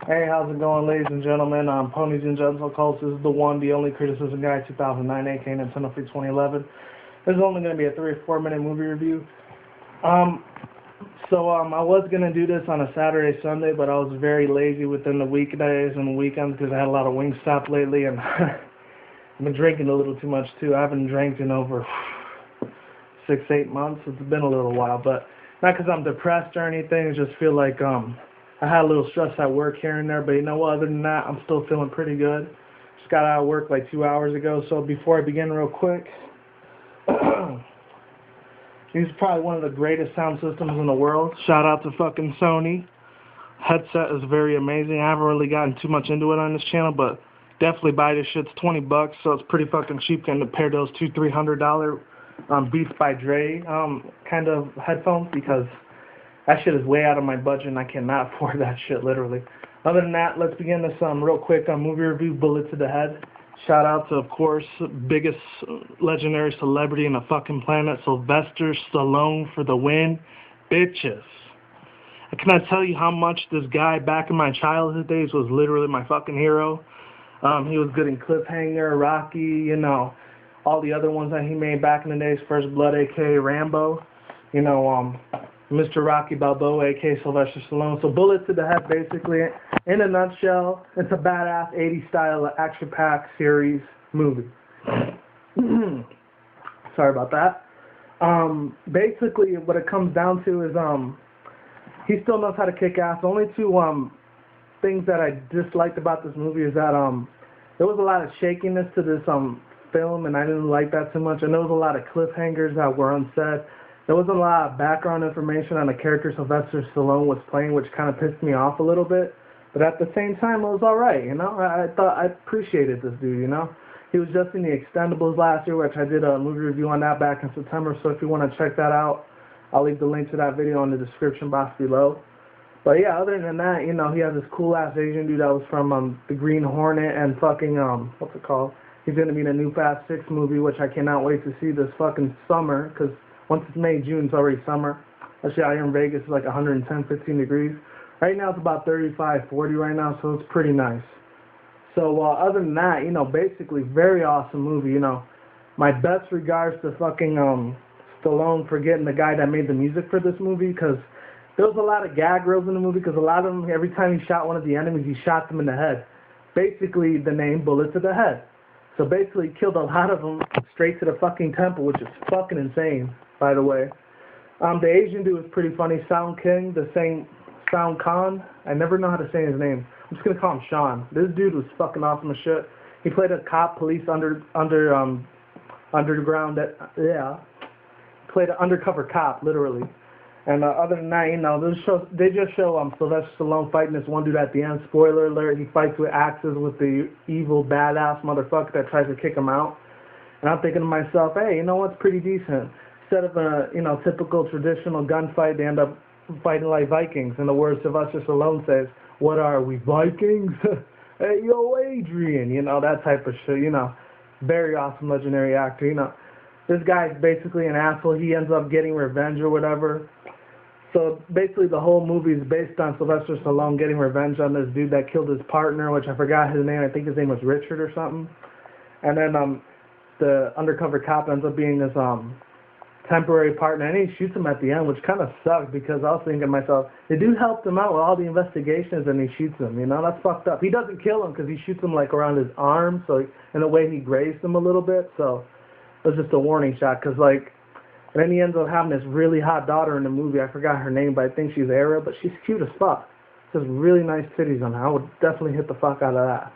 Hey, how's it going, ladies and gentlemen? Ponies and Gentlecolts. This is the one, the only criticism guy, 2009, aka Nintendo Free 2011. This is only going to be a 3 or 4 minute movie review. I was going to do this on a Saturday, Sunday, but I was very lazy within the weekdays and weekends because I had a lot of Wingstop lately, and I've been drinking a little too much too. I haven't drank in over 6-8 months. It's been a little while, but not because I'm depressed or anything. I just feel like I had a little stress at work here and there, but you know what? Other than that, I'm still feeling pretty good. Just got out of work like 2 hours ago. So before I begin real quick, this is probably one of the greatest sound systems in the world. Shout out to fucking Sony. Headset is very amazing. I haven't really gotten too much into it on this channel, but definitely buy this shit. It's $20, so it's pretty fucking cheap compared to those $200-300 Beats by Dre kind of headphones, because that shit is way out of my budget and I cannot afford that shit, literally. Other than that, let's begin this real quick movie review, bullet to the head. Shout out to, of course, biggest legendary celebrity in the fucking planet, Sylvester Stallone, for the win. Bitches. I cannot tell you how much this guy back in my childhood days was literally my fucking hero. He was good in Cliffhanger, Rocky, you know, all the other ones that he made back in the days, First Blood, a.k.a. Rambo, you know, Mr. Rocky Balboa, a.k.a. Sylvester Stallone. So bullet to the head, basically. In a nutshell, it's a badass 80s style action-packed series movie. Sorry about that. Basically, what it comes down to is he still knows how to kick ass. The only two things that I disliked about this movie is that there was a lot of shakiness to this film, and I didn't like that too much. And there was a lot of cliffhangers that were unsaid. There wasn't a lot of background information on the character Sylvester Stallone was playing, which kind of pissed me off a little bit. But at the same time, it was alright, you know? I thought I appreciated this dude, you know? He was just in the Expendables last year, which I did a movie review on that back in September. So if you want to check that out, I'll leave the link to that video in the description box below. But yeah, other than that, you know, he has this cool-ass Asian dude that was from the Green Hornet and fucking, what's it called? He's going to be in a new Fast 6 movie, which I cannot wait to see this fucking summer, because once it's May, June, it's already summer. Actually, out here in Vegas, it's like 110-15 degrees. Right now, it's about 35-40 right now, so it's pretty nice. So, other than that, you know, basically, very awesome movie, you know. My best regards to fucking Stallone for getting the guy that made the music for this movie, because there was a lot of gag reels in the movie, because a lot of them, every time he shot one of the enemies, he shot them in the head. Basically, the name bullet to the head. So basically, he killed a lot of them straight to the fucking temple, which is fucking insane, by the way. The Asian dude was pretty funny. Sound King, the same Sound Khan. I never know how to say his name. I'm just gonna call him Sean. This dude was fucking awesome as shit. He played a cop, police underground. Played an undercover cop, literally. And other than that, you know, they just show Sylvester Stallone fighting this one dude at the end. Spoiler alert, he fights with axes with the evil, badass motherfucker that tries to kick him out. And I'm thinking to myself, hey, you know what's pretty decent? Instead of a, you know, typical traditional gunfight, they end up fighting like Vikings. In the words Sylvester Stallone says, what are we, Vikings? Hey, yo, Adrian, you know, that type of shit, you know. Very awesome, legendary actor, you know. This guy's basically an asshole. He ends up getting revenge or whatever. So basically the whole movie is based on Sylvester Stallone getting revenge on this dude that killed his partner, which I forgot his name. I think his name was Richard or something. And then the undercover cop ends up being this temporary partner, and he shoots him at the end, which kind of sucked, because I was thinking to myself, the dude helped him out with all the investigations and he shoots him, you know? That's fucked up. He doesn't kill him because he shoots him like around his arm, so in a way he grazed him a little bit, so it was just a warning shot, because like, and then he ends up having this really hot daughter in the movie. I forgot her name, but I think she's Arab, but she's cute as fuck. She has really nice titties on her. I would definitely hit the fuck out of that.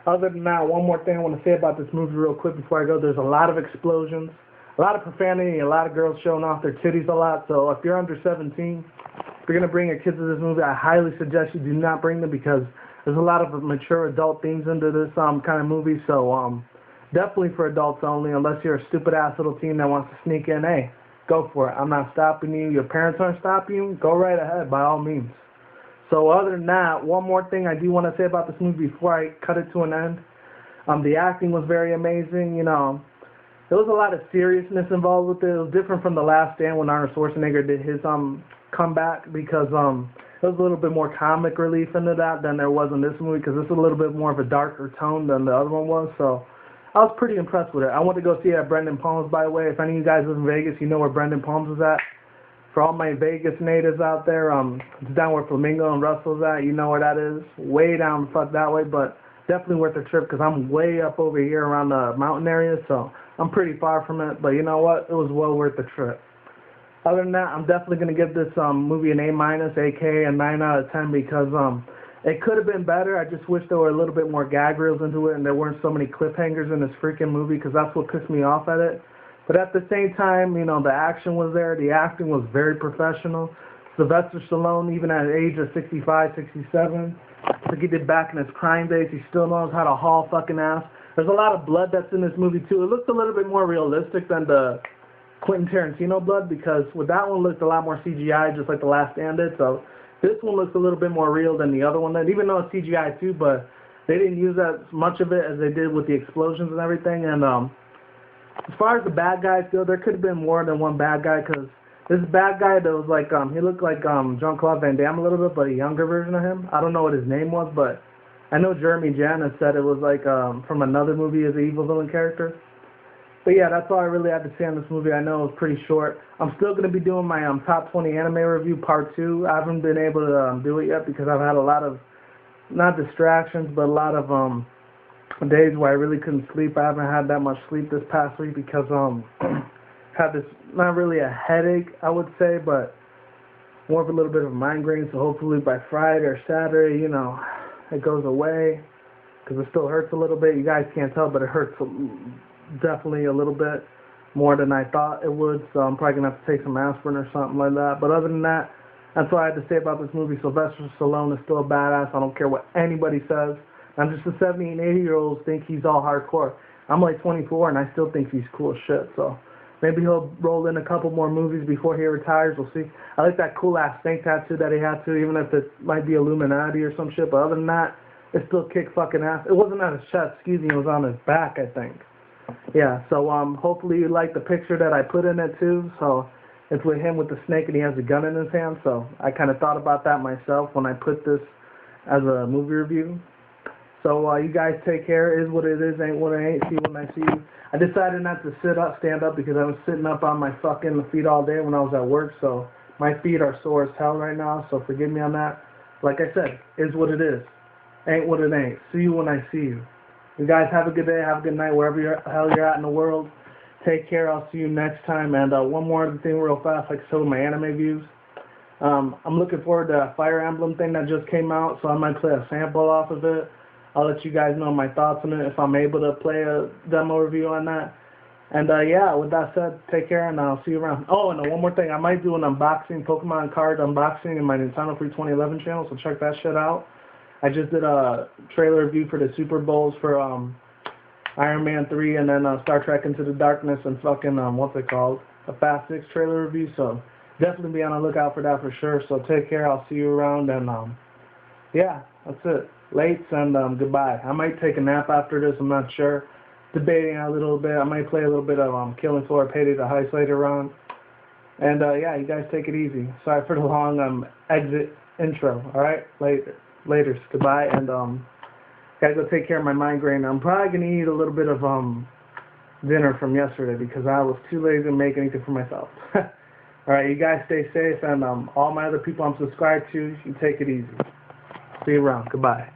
Other than that, one more thing I want to say about this movie real quick before I go. There's a lot of explosions, a lot of profanity, a lot of girls showing off their titties a lot. So if you're under 17, if you're going to bring your kids to this movie, I highly suggest you do not bring them, because there's a lot of mature adult themes into this kind of movie. So definitely for adults only, unless you're a stupid-ass little teen that wants to sneak in. Hey, go for it. I'm not stopping you. Your parents aren't stopping you. Go right ahead, by all means. So other than that, one more thing I do want to say about this movie before I cut it to an end. The acting was very amazing. You know, there was a lot of seriousness involved with it. It was different from The Last Stand when Arnold Schwarzenegger did his comeback because there was a little bit more comic relief into that than there was in this movie, because this is a little bit more of a darker tone than the other one was. So I was pretty impressed with it. I went to go see it at Brendan Palms, by the way. If any of you guys live in Vegas, you know where Brendan Palms is at. For all my Vegas natives out there, it's down where Flamingo and Russell's at. You know where that is. Way down the fuck that way, but definitely worth the trip because I'm way up over here around the mountain area, so I'm pretty far from it. But you know what? It was well worth the trip. Other than that, I'm definitely going to give this movie an A-, aka a 9 out of 10, because it could have been better. I just wish there were a little bit more gag reels into it and there weren't so many cliffhangers in this freaking movie, because that's what pissed me off at it. But at the same time, you know, the action was there. The acting was very professional. Sylvester Stallone, even at the age of 65, 67, like he did back in his crime days, he still knows how to haul fucking ass. There's a lot of blood that's in this movie, too. It looks a little bit more realistic than the Quentin Tarantino blood, because with that one looked a lot more CGI, just like The Last Stand did. So this one looks a little bit more real than the other one did, even though it's CGI, too, but they didn't use as much of it as they did with the explosions and everything. And as far as the bad guys go, there could have been more than one bad guy, because this bad guy that was like, he looked like Jean-Claude Van Damme a little bit, but a younger version of him. I don't know what his name was, but I know Jeremy Janice said it was like from another movie as an evil villain character. But yeah, that's all I really had to say on this movie. I know it was pretty short. I'm still going to be doing my top 20 anime review part 2. I haven't been able to do it yet because I've had a lot of, not distractions, but a lot of days where I really couldn't sleep. I haven't had that much sleep this past week because had this, not really a headache, I would say, but more of a little bit of a migraine. So hopefully by Friday or Saturday, you know, it goes away, because it still hurts a little bit. You guys can't tell, but it hurts definitely a little bit more than I thought it would. So I'm probably going to have to take some aspirin or something like that. But other than that, that's all I had to say about this movie. Sylvester Stallone is still a badass. I don't care what anybody says. I'm just a 70 and 80-year-old think he's all hardcore. I'm like 24 and I still think he's cool as shit. So maybe he'll roll in a couple more movies before he retires. We'll see. I like that cool-ass snake tattoo that he had, too, even if it might be Illuminati or some shit. But other than that, it still kicked fucking ass. It wasn't on his chest, excuse me. It was on his back, I think. Yeah, so hopefully you like the picture that I put in it, too. So it's with him with the snake and he has a gun in his hand. So I kind of thought about that myself when I put this as a movie review. So you guys take care. Is what it is, ain't what it ain't. See when I see you. I decided not to stand up, because I was sitting up on my fucking feet all day when I was at work. So my feet are sore as hell right now. So forgive me on that. Like I said, is what it is. Ain't what it ain't. See you when I see you. You guys have a good day. Have a good night wherever the hell you're at in the world. Take care. I'll see you next time. And one more thing real fast, like some of my anime views. I'm looking forward to a Fire Emblem thing that just came out, so I might play a sample off of it. I'll let you guys know my thoughts on it if I'm able to play a demo review on that. And yeah, with that said, take care and I'll see you around. Oh, and one more thing. I might do an unboxing, Pokemon card unboxing in my Nintendo Free 2011 channel, so check that shit out. I just did a trailer review for the Super Bowls for Iron Man 3 and then Star Trek Into the Darkness and fucking, what's it called? A Fast 6 trailer review, so definitely be on the lookout for that for sure. So take care. I'll see you around and yeah, that's it. Lates and goodbye. I might take a nap after this, I'm not sure. Debating a little bit. I might play a little bit of Killing Floor Payday the Heist later on. And yeah, you guys take it easy. Sorry for the long exit intro. Alright? Laters. Goodbye. And gotta go take care of my migraine. I'm probably gonna eat a little bit of dinner from yesterday because I was too lazy to make anything for myself. Alright, you guys stay safe, and all my other people I'm subscribed to, you take it easy. See you around. Goodbye.